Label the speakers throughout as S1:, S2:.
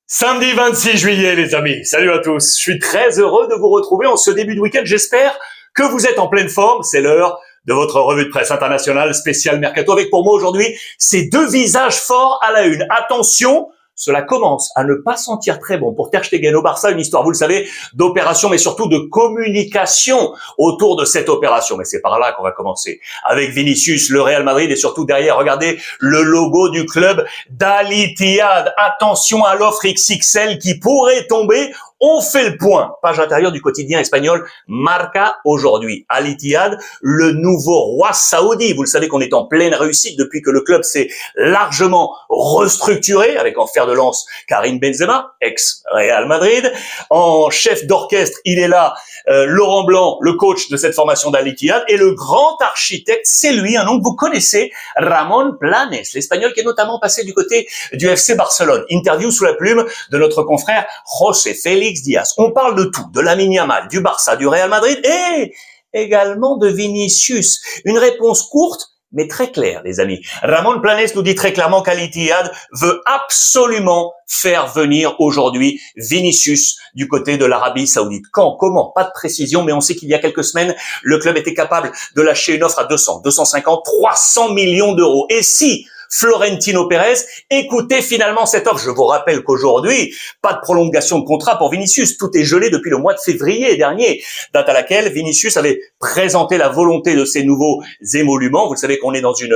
S1: Samedi 26 juillet, les amis. Salut à tous. Je suis très heureux de vous retrouver en ce début de week-end. J'espère que vous êtes en pleine forme. C'est l'heure de votre revue de presse internationale spéciale Mercato avec pour moi aujourd'hui ces deux visages forts à la une. Attention, cela commence à ne pas sentir très bon pour Ter Stegen au Barça. Une histoire, vous le savez, d'opération, mais surtout de communication autour de cette opération. Mais c'est par là qu'on va commencer. Avec Vinicius, le Real Madrid et surtout derrière, regardez le logo du club d'Al Ittihad. Attention à l'offre XXL qui pourrait tomber. On fait le point. Page intérieure du quotidien espagnol Marca aujourd'hui. Al Ittihad, le nouveau roi saoudi. Vous le savez qu'on est en pleine réussite depuis que le club s'est largement restructuré avec en fer de lance Karim Benzema, ex-Real Madrid. En chef d'orchestre, il est là, Laurent Blanc, le coach de cette formation d'Al Ittihad. Et le grand architecte, c'est lui, un nom que vous connaissez, Ramon Planes, l'Espagnol qui est notamment passé du côté du FC Barcelone. Interview sous la plume de notre confrère José Félix Diaz. On parle de tout, de Lamine Yamal, du Barça, du Real Madrid et également de Vinicius. Une réponse courte mais très claire, les amis. Ramon Planes nous dit très clairement qu'Al Ittihad veut absolument faire venir aujourd'hui Vinicius du côté de l'Arabie Saoudite. Quand, comment, pas de précision, mais on sait qu'il y a quelques semaines, le club était capable de lâcher une offre à 200, 250, 300 millions d'euros. Et si Florentino Pérez écoutez finalement cette offre. Je vous rappelle qu'aujourd'hui, pas de prolongation de contrat pour Vinicius. Tout est gelé depuis le mois de février dernier, date à laquelle Vinicius avait présenté la volonté de ses nouveaux émoluments. Vous savez qu'on est dans une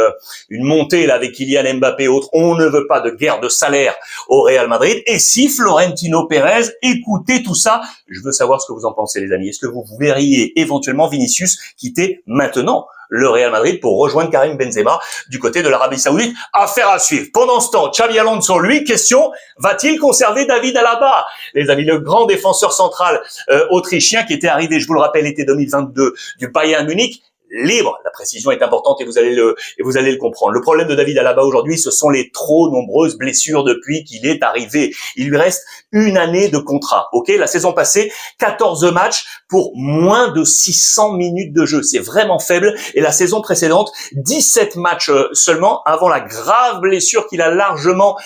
S1: montée là avec Kylian Mbappé et autres. On ne veut pas de guerre de salaire au Real Madrid. Et si Florentino Pérez écoutez tout ça, je veux savoir ce que vous en pensez, les amis. Est-ce que vous verriez éventuellement Vinicius quitter maintenant le Real Madrid pour rejoindre Karim Benzema du côté de l'Arabie Saoudite? Affaire à suivre. Pendant ce temps, Xabi Alonso, lui, question, va-t-il conserver David Alaba? Les amis, le grand défenseur central autrichien qui était arrivé, je vous le rappelle, été 2022 du Bayern Munich, libre. La précision est importante et vous allez le comprendre. Le problème de David Alaba aujourd'hui, ce sont les trop nombreuses blessures depuis qu'il est arrivé. Il lui reste une année de contrat. OK, la saison passée, 14 matchs pour moins de 600 minutes de jeu. C'est vraiment faible. Et la saison précédente, 17 matchs seulement avant la grave blessure qu'il a largement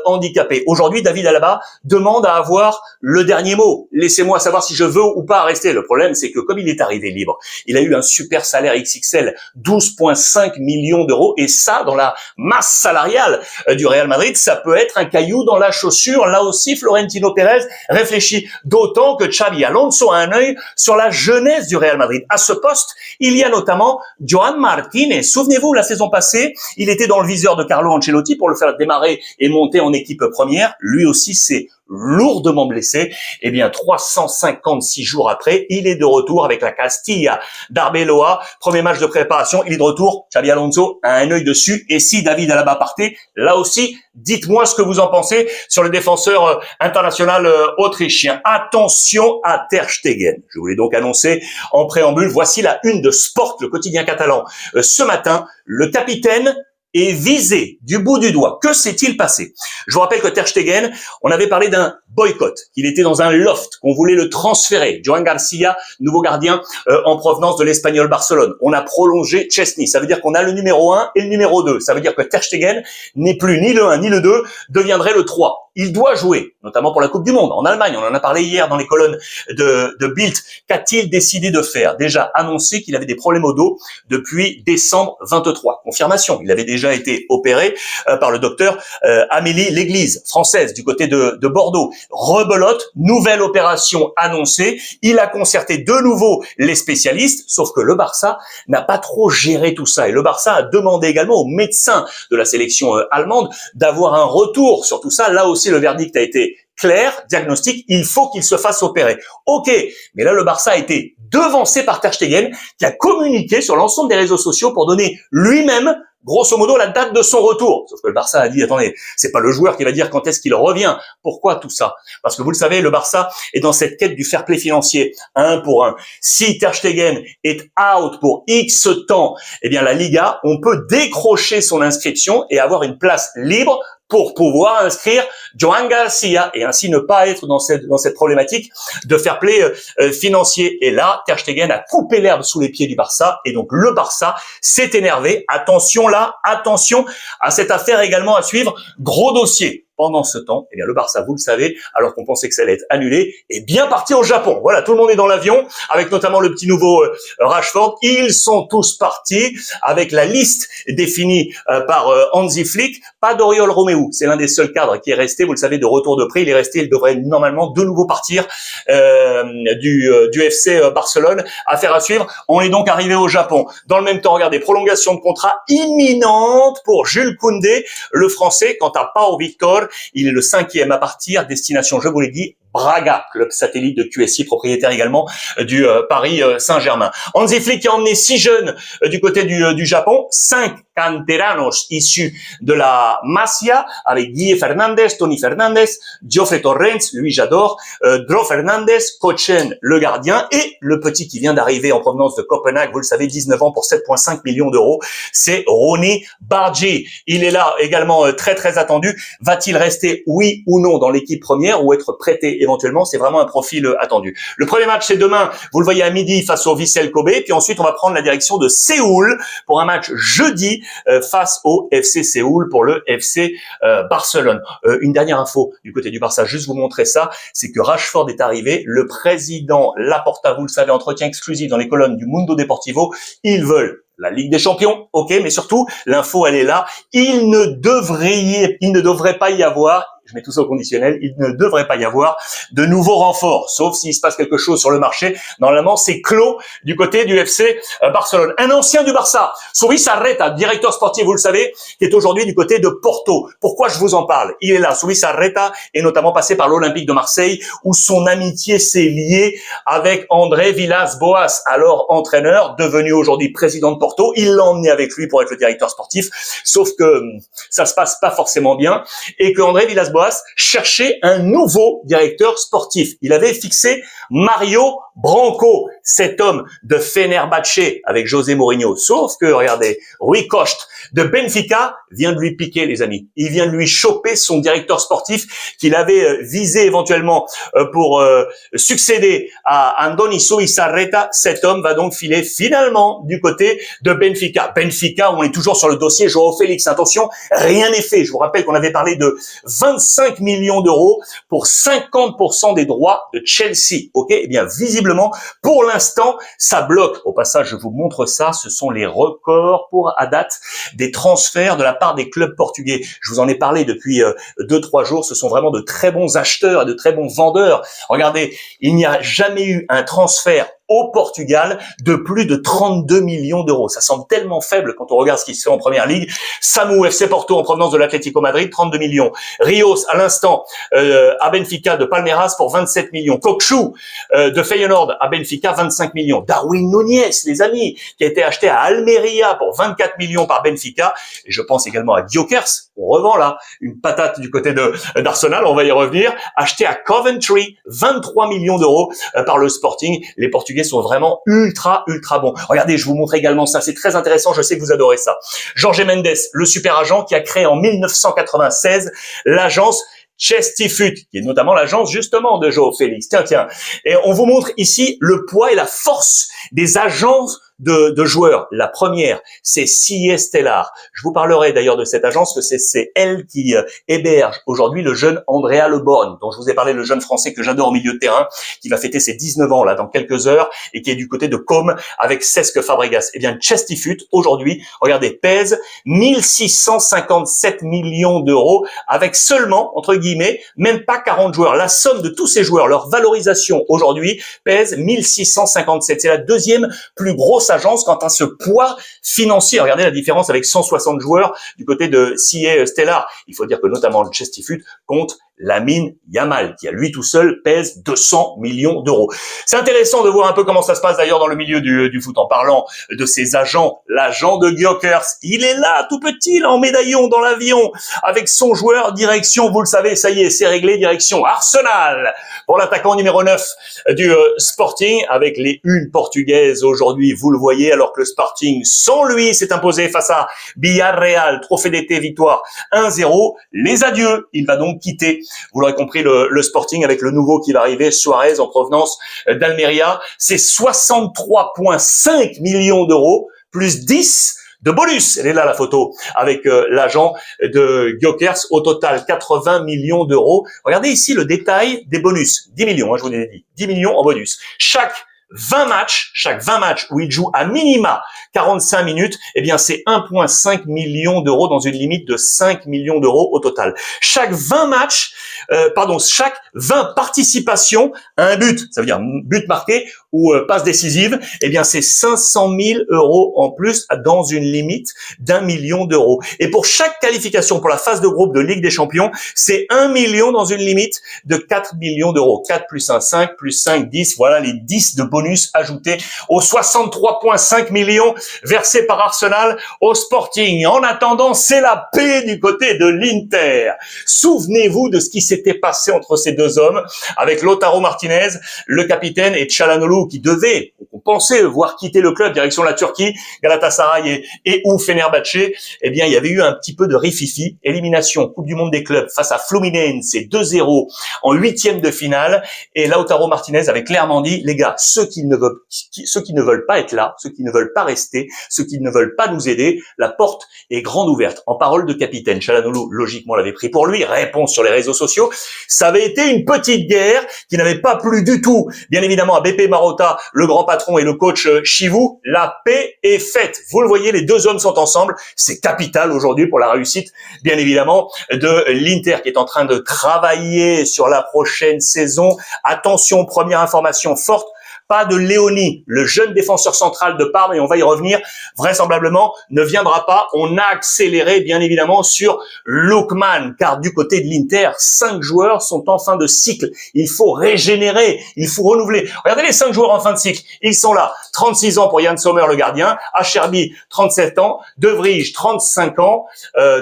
S1: handicapé. Aujourd'hui, David Alaba demande à avoir le dernier mot. Laissez-moi savoir si je veux ou pas rester. Le problème, c'est que comme il est arrivé libre, il a eu un super salaire XXL, 12,5 millions d'euros, et ça, dans la masse salariale du Real Madrid, ça peut être un caillou dans la chaussure. Là aussi, Florentino Pérez réfléchit, d'autant que Xabi Alonso a un œil sur la jeunesse du Real Madrid. À ce poste, il y a notamment Joan Martínez. Souvenez-vous, la saison passée, il était dans le viseur de Carlo Ancelotti pour le faire démarrer et monter en équipe première. Lui aussi, c'est lourdement blessé. Eh bien, 356 jours après, il est de retour avec la Castilla d'Arbeloa. Premier match de préparation, il est de retour. Xabi Alonso a un œil dessus. Et si David Alaba partait, là aussi, dites-moi ce que vous en pensez sur le défenseur international autrichien. Attention à Ter Stegen. Je vous l'ai donc annoncé en préambule. Voici la une de Sport, le quotidien catalan. Ce matin, le capitaine est visé du bout du doigt. Que s'est-il passé? Je vous rappelle que Ter Stegen, on avait parlé d'un boycott, qu'il était dans un loft, qu'on voulait le transférer. Joan Garcia, nouveau gardien en provenance de l'Espagnol Barcelone. On a prolongé Chesney. Ça veut dire qu'on a le numéro 1 et le numéro 2. Ça veut dire que Ter Stegen n'est plus ni le 1 ni le 2, deviendrait le 3. Il doit jouer, notamment pour la Coupe du Monde en Allemagne. On en a parlé hier dans les colonnes de Bild. Qu'a-t-il décidé de faire? Déjà annoncé qu'il avait des problèmes au dos depuis décembre 23. Confirmation, il avait déjà été opéré par le docteur Amélie Léglise, française, du côté de Bordeaux. Rebelote, nouvelle opération annoncée. Il a concerté de nouveau les spécialistes, sauf que le Barça n'a pas trop géré tout ça. Et le Barça a demandé également aux médecins de la sélection allemande d'avoir un retour sur tout ça. Là aussi, le verdict a été clair, diagnostic, il faut qu'il se fasse opérer. Ok, mais là, le Barça a été devancé par Ter Stegen, qui a communiqué sur l'ensemble des réseaux sociaux pour donner lui-même, grosso modo, la date de son retour. Sauf que le Barça a dit, attendez, c'est pas le joueur qui va dire quand est-ce qu'il revient. Pourquoi tout ça? Parce que vous le savez, le Barça est dans cette quête du fair play financier, 1 pour 1. Si Ter Stegen est out pour X temps, eh bien, la Liga, on peut décrocher son inscription et avoir une place libre pour pouvoir inscrire Joan Garcia et ainsi ne pas être dans cette problématique de fair play financier. Et là, Ter Stegen a coupé l'herbe sous les pieds du Barça et donc le Barça s'est énervé. Attention là, attention à cette affaire également à suivre. Gros dossier Pendant ce temps, eh bien, le Barça, vous le savez, alors qu'on pensait que ça allait être annulé, est bien parti au Japon. Voilà, tout le monde est dans l'avion, avec notamment le petit nouveau Rashford. Ils sont tous partis avec la liste définie par Hansi Flick. Pas d'Oriol Romeu, c'est l'un des seuls cadres qui est resté, vous le savez, de retour de prêt. Il est resté, il devrait normalement de nouveau partir du FC Barcelone. Affaire à suivre. On est donc arrivé au Japon. Dans le même temps, regardez, prolongation de contrat imminente pour Jules Koundé, le Français. Quant à Pau Victor, il est le 5e à partir. Destination, je vous l'ai dit, Braga, club satellite de QSI, propriétaire également du Paris Saint-Germain. Hansi Flick a emmené 6 jeunes du côté du Japon, 5 canteranos issus de la Masia, avec Guille Fernandez, Tony Fernandez, Geoffrey Torrens, lui j'adore, Dro Fernandez, Kochen, le gardien, et le petit qui vient d'arriver en provenance de Copenhague, vous le savez, 19 ans pour 7,5 millions d'euros, c'est Ronny Bargi. Il est là également très très attendu. Va-t-il rester, oui ou non, dans l'équipe première ou être prêté éventuellement? C'est vraiment un profil attendu. Le premier match, c'est demain, vous le voyez à midi face au Vissel Kobe, puis ensuite on va prendre la direction de Séoul pour un match jeudi face au FC Séoul pour le FC Barcelone. Une dernière info du côté du Barça, juste vous montrer ça, c'est que Rashford est arrivé, le président Laporta, vous le savez, entretien exclusif dans les colonnes du Mundo Deportivo, ils veulent la Ligue des Champions, ok, mais surtout, l'info, elle est là, il ne devrait pas y avoir, je mets tout ça au conditionnel, il ne devrait pas y avoir de nouveaux renforts, sauf s'il se passe quelque chose sur le marché. Normalement, c'est clos du côté du FC Barcelone. Un ancien du Barça, Souris Arreta, directeur sportif, vous le savez, qui est aujourd'hui du côté de Porto. Pourquoi je vous en parle? Il est là, Souris Arreta est notamment passé par l'Olympique de Marseille, où son amitié s'est liée avec André Villas-Boas, alors entraîneur, devenu aujourd'hui président de Porto. Il l'a emmené avec lui pour être le directeur sportif, sauf que ça se passe pas forcément bien, et que André Villas-Boas cherchait un nouveau directeur sportif. Il avait fixé Mario Branco, cet homme de Fenerbahçe avec José Mourinho. Sauf que, regardez, Rui Costa de Benfica vient de lui piquer, les amis. Il vient de lui choper son directeur sportif qu'il avait visé éventuellement pour succéder à Andoni Zubizarreta. Cet homme va donc filer finalement du côté de Benfica. Benfica, on est toujours sur le dossier Joao Félix. Attention, rien n'est fait. Je vous rappelle qu'on avait parlé de 25 millions d'euros pour 50% des droits de Chelsea. Ok, eh bien, visiblement, pour l'instant, ça bloque. Au passage, je vous montre ça. Ce sont les records à date des transferts de la part des clubs portugais. Je vous en ai parlé depuis 2-3 jours. Ce sont vraiment de très bons acheteurs et de très bons vendeurs. Regardez, il n'y a jamais eu un transfert au Portugal de plus de 32 millions d'euros. Ça semble tellement faible quand on regarde ce qui se fait en première ligue. Samu FC Porto en provenance de l'Atlético Madrid, 32 millions. Rios, à l'instant, à Benfica de Palmeiras pour 27 millions. Kokshu de Feyenoord à Benfica, 25 millions. Darwin Núñez, les amis, qui a été acheté à Almeria pour 24 millions par Benfica. Et je pense également à Gyökeres. On revend là une patate du côté d'Arsenal, on va y revenir. Acheté à Coventry, 23 millions d'euros par le Sporting. Les Portugais sont vraiment ultra bons. Regardez, je vous montre également ça, c'est très intéressant, je sais que vous adorez ça. Jorge Mendes, le super agent qui a créé en 1996 l'agence Chestifut, qui est notamment l'agence justement de Joao Félix. Tiens. Et on vous montre ici le poids et la force des agences de joueurs. La première, c'est CIE Stellar. Je vous parlerai d'ailleurs de cette agence, que c'est elle qui héberge aujourd'hui le jeune Andrea Le Borgne, dont je vous ai parlé, le jeune Français que j'adore au milieu de terrain, qui va fêter ses 19 ans là dans quelques heures et qui est du côté de Com avec Cesc Fabregas. Eh bien, Chestifut, aujourd'hui, regardez, pèse 1657 millions d'euros avec seulement, entre guillemets, même pas 40 joueurs. La somme de tous ces joueurs, leur valorisation aujourd'hui pèse 1657. C'est la deuxième plus grosse agence quant à ce poids financier. Regardez la différence avec 160 joueurs du côté de CIE Stellar. Il faut dire que notamment le Chestifut compte Lamine Yamal, qui à lui tout seul pèse 200 millions d'euros. C'est intéressant de voir un peu comment ça se passe d'ailleurs dans le milieu du foot. En parlant de ses agents, l'agent de Gyökeres, il est là, tout petit, là, en médaillon dans l'avion, avec son joueur, direction, vous le savez, ça y est, c'est réglé, direction Arsenal, pour l'attaquant numéro 9 du Sporting, avec les unes portugaises aujourd'hui, vous le voyez, alors que le Sporting, sans lui, s'est imposé face à Villarreal, trophée d'été, victoire 1-0. Les adieux, il va donc quitter, vous l'aurez compris, le Sporting avec le nouveau qui va arriver, Suarez en provenance d'Almeria. C'est 63,5 millions d'euros, plus 10 de bonus. Elle est là la photo avec l'agent de Gyökeres. Au total, 80 millions d'euros. Regardez ici le détail des bonus. 10 millions, je vous l'ai dit. 10 millions en bonus. Chaque 20 matchs où il joue à minima 45 minutes, eh bien c'est 1,5 million d'euros dans une limite de 5 millions d'euros au total. Chaque 20 participations à un but, ça veut dire but marqué ou passe décisive, eh bien c'est 500 000 euros en plus dans une limite d'1 million d'euros. Et pour chaque qualification pour la phase de groupe de Ligue des Champions, c'est 1 million dans une limite de 4 millions d'euros. 4 plus 1, 5 plus 5, 10. Voilà les 10 de bonus ajoutés aux 63,5 millions versés par Arsenal au Sporting. En attendant, c'est la paix du côté de l'Inter. Souvenez-vous de ce qui s'était passé entre ces deux hommes avec Lautaro Martinez, le capitaine, et Çalhanoğlu qui devait, on pensait voir quitter le club direction la Turquie, Galatasaray et ou Fenerbahçe. Eh bien, il y avait eu un petit peu de rififi. Élimination Coupe du Monde des clubs face à Fluminense, 2-0 en huitième de finale. Et Lautaro Martinez avait clairement dit, les gars, ceux qui ne veulent pas être là, ceux qui ne veulent pas rester, ceux qui ne veulent pas nous aider, la porte est grande ouverte. En parole de capitaine, Çalhanoğlu, logiquement, l'avait pris pour lui. Réponse sur les réseaux sociaux. Ça avait été une petite guerre qui n'avait pas plu du tout, bien évidemment, à BP Marotta, le grand patron, et le coach Chivou. La paix est faite. Vous le voyez, les deux hommes sont ensemble. C'est capital aujourd'hui pour la réussite, bien évidemment, de l'Inter qui est en train de travailler sur la prochaine saison. Attention, première information forte. Pas de Léoni, le jeune défenseur central de Parme, et on va y revenir, vraisemblablement, ne viendra pas. On a accéléré, bien évidemment, sur Lookman, car du côté de l'Inter, 5 joueurs sont en fin de cycle. Il faut régénérer, il faut renouveler. Regardez les 5 joueurs en fin de cycle. Ils sont là. 36 ans pour Yann Sommer, le gardien. Acherbi, 37 ans. De Vrij, 35 ans.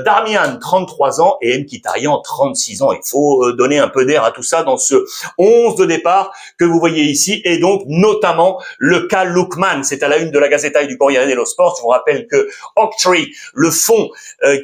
S1: Darmian, 33 ans. Et Mkhitaryan, 36 ans. Il faut donner un peu d'air à tout ça dans ce 11 de départ que vous voyez ici. Et donc, notamment le cas Lookman. C'est à la une de la Gazzetta et du Corriere dello Sport. Je vous rappelle que Oaktree, le fonds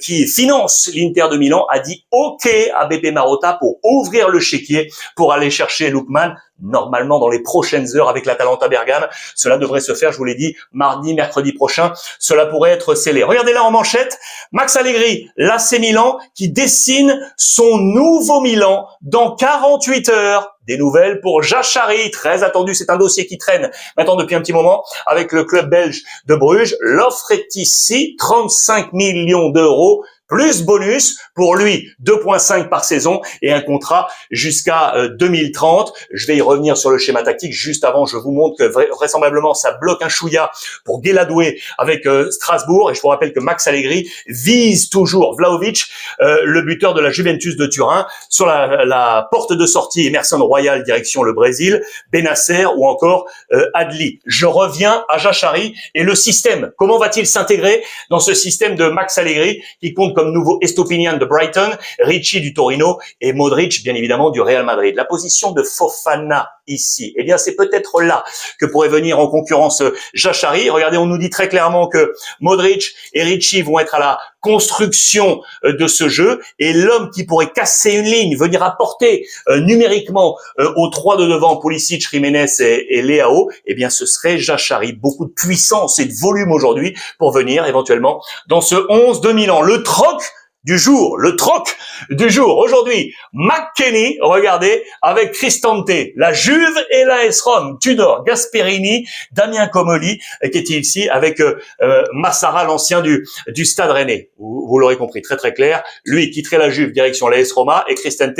S1: qui finance l'Inter de Milan, a dit OK à BP Marotta pour ouvrir le chéquier pour aller chercher Lookman. Normalement, dans les prochaines heures avec l'Atalanta Bergame, cela devrait se faire, je vous l'ai dit, mardi, mercredi prochain. Cela pourrait être scellé. Regardez là en manchette, Max Allegri, l'AC Milan, qui dessine son nouveau Milan dans 48 heures. Des nouvelles pour Jachari, très attendu. C'est un dossier qui traîne maintenant depuis un petit moment avec le club belge de Bruges. L'offre est ici, 35 millions d'euros. Plus bonus, pour lui 2,5 par saison et un contrat jusqu'à 2030. Je vais y revenir sur le schéma tactique. Juste avant, je vous montre que vraisemblablement ça bloque un chouïa pour Guéladoué avec Strasbourg. Et je vous rappelle que Max Allegri vise toujours Vlahovic, le buteur de la Juventus de Turin, sur la porte de sortie Emerson Royal direction le Brésil, Benasser ou encore Adli. Je reviens à Jachari et le système. Comment va-t-il s'intégrer dans ce système de Max Allegri qui compte comme nouveau Estopinian de Brighton, Ricci du Torino et Modric, bien évidemment, du Real Madrid. La position de Fofana ici, eh bien, c'est peut-être là que pourrait venir en concurrence Jachari. Regardez, on nous dit très clairement que Modric et Ricci vont être à la construction de ce jeu, et l'homme qui pourrait casser une ligne, venir apporter numériquement aux 3 de devant, Pulisic, Jiménez et Leao, eh bien, ce serait Jachari. Beaucoup de puissance et de volume aujourd'hui pour venir éventuellement dans ce 11 de Milan. Le troc du jour. Aujourd'hui, McKennie, regardez, avec Cristante, la Juve et la AS Rome, Tudor, Gasperini, Damien Comolli, qui est ici avec Massara, l'ancien du Stade Rennais. Vous l'aurez compris, très très clair. Lui quitterait la Juve direction l'AS Roma, et Cristante,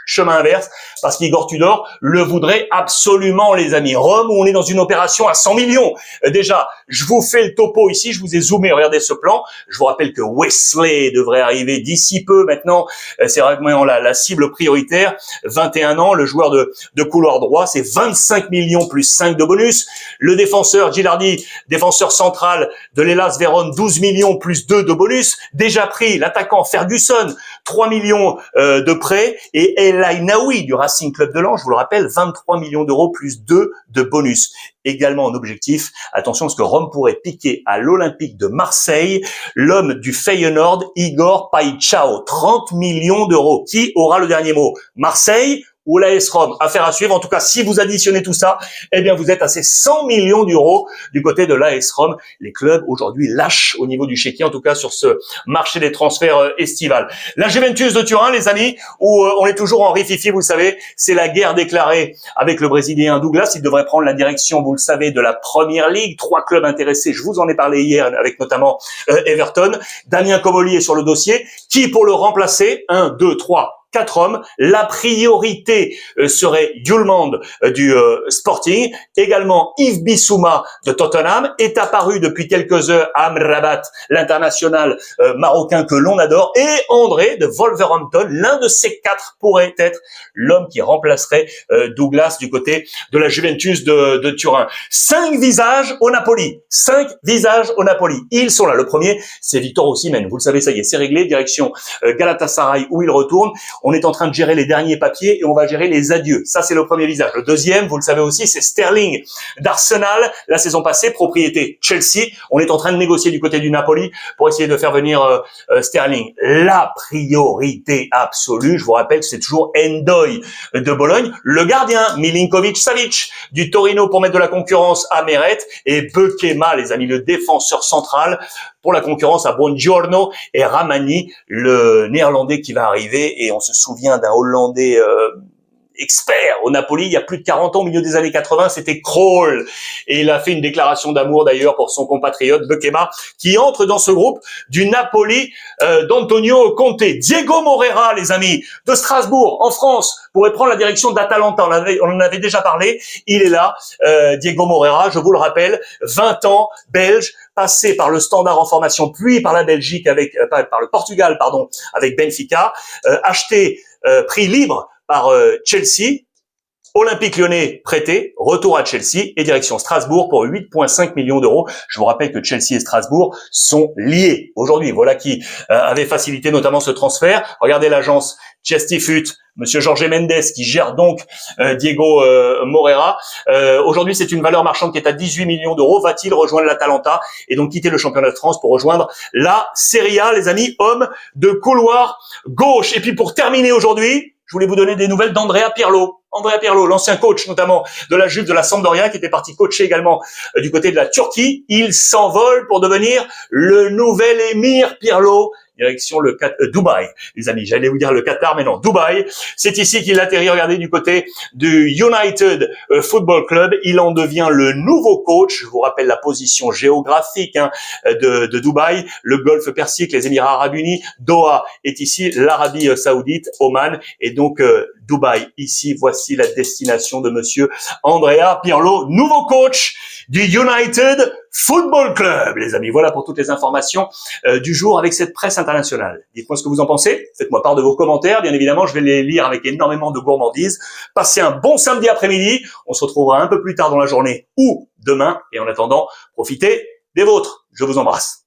S1: chemin inverse, parce qu'Igor Tudor le voudrait absolument, les amis. Rome, où on est dans une opération à 100 millions. Déjà, je vous fais le topo ici, je vous ai zoomé, regardez ce plan. Je vous rappelle que Wesley devrait arriver d'ici peu maintenant. C'est vraiment la cible prioritaire. 21 ans, le joueur de couloir droit, c'est 25 millions plus 5 de bonus. Le défenseur Gilardi, défenseur central de l'Hellas Vérone, 12 millions plus 2 de bonus. Déjà pris, l'attaquant Ferguson, 3 millions de prêt, et El Ainaoui du Racing Club de Lens, je vous le rappelle, 23 millions d'euros plus 2 de bonus. Également en objectif, attention, parce que Rome pourrait piquer à l'Olympique de Marseille l'homme du Feyenoord, Igor Paixão, 30 millions d'euros. Qui aura le dernier mot? Marseille ou l'AS Rome. Affaire à suivre. En tout cas, si vous additionnez tout ça, eh bien, vous êtes à ces 100 millions d'euros du côté de l'AS Rome. Les clubs, aujourd'hui, lâchent au niveau du chéquier, en tout cas, sur ce marché des transferts estival. La Juventus de Turin, les amis, où on est toujours en rififi, vous le savez, c'est la guerre déclarée avec le Brésilien Douglas. Il devrait prendre la direction, vous le savez, de la Première Ligue. 3 clubs intéressés, je vous en ai parlé hier, avec notamment Everton. Damien Comolli est sur le dossier. Qui pour le remplacer? 1, 2, 3... 4 hommes. La priorité serait Hjulmand du Sporting. Également Yves Bissouma de Tottenham est apparu depuis quelques heures à Amrabat, l'international marocain que l'on adore. Et André de Wolverhampton, l'un de ces 4 pourrait être l'homme qui remplacerait Douglas du côté de la Juventus de Turin. 5 visages au Napoli. 5 visages au Napoli. Ils sont là. Le premier, c'est Victor Osimhen. Vous le savez, ça y est, c'est réglé. Direction Galatasaray où il retourne. On est en train de gérer les derniers papiers et on va gérer les adieux. Ça, c'est le premier visage. Le deuxième, vous le savez aussi, c'est Sterling d'Arsenal. La saison passée, propriété Chelsea. On est en train de négocier du côté du Napoli pour essayer de faire venir Sterling. La priorité absolue, je vous rappelle que c'est toujours Ndoye de Bologne. Le gardien, Milinkovic-Savic du Torino pour mettre de la concurrence à Meret. Et Bekema, les amis, le défenseur central pour la concurrence à Buongiorno et Ramani, le néerlandais qui va arriver. Et on se souvient d'un Hollandais expert au Napoli il y a plus de 40 ans, au milieu des années 80, c'était Krol. Et il a fait une déclaration d'amour d'ailleurs pour son compatriote Bekema, qui entre dans ce groupe du Napoli d'Antonio Conte. Diego Moreira, les amis, de Strasbourg, en France, pourrait prendre la direction d'Atalanta. On en avait déjà parlé. Il est là, Diego Moreira, je vous le rappelle, 20 ans, belge, passé par le Standard en formation, puis par la Belgique avec, par le Portugal, pardon, avec Benfica, acheté, prix libre par Chelsea, Olympique Lyonnais prêté, retour à Chelsea et direction Strasbourg pour 8,5 millions d'euros. Je vous rappelle que Chelsea et Strasbourg sont liés aujourd'hui. Voilà qui avait facilité notamment ce transfert. Regardez l'agence Gestifut, Monsieur Jorge Mendes qui gère donc Diego Moreira. Aujourd'hui, c'est une valeur marchande qui est à 18 millions d'euros. Va-t-il rejoindre l'Atalanta et donc quitter le championnat de France pour rejoindre la Serie A, les amis, homme de couloir gauche. Et puis pour terminer aujourd'hui, je voulais vous donner des nouvelles d'Andrea Pirlo. Andrea Pirlo, l'ancien coach notamment de la Juve, de la Sampdoria, qui était parti coacher également du côté de la Turquie. Il s'envole pour devenir le nouvel émir Pirlo. Direction le Dubaï, les amis. J'allais vous dire le Qatar, mais non, Dubaï. C'est ici qu'il atterrit, regardez, du côté du United Football Club. Il en devient le nouveau coach. Je vous rappelle la position géographique de Dubaï, le Golfe Persique, les Émirats Arabes Unis. Doha est ici, l'Arabie Saoudite, Oman, et donc Dubaï. Ici, voici la destination de monsieur Andrea Pirlo, nouveau coach du United Football Club, les amis. Voilà pour toutes les informations du jour avec cette presse internationale. Dites-moi ce que vous en pensez. Faites-moi part de vos commentaires. Bien évidemment, je vais les lire avec énormément de gourmandise. Passez un bon samedi après-midi. On se retrouvera un peu plus tard dans la journée ou demain. Et en attendant, profitez des vôtres. Je vous embrasse.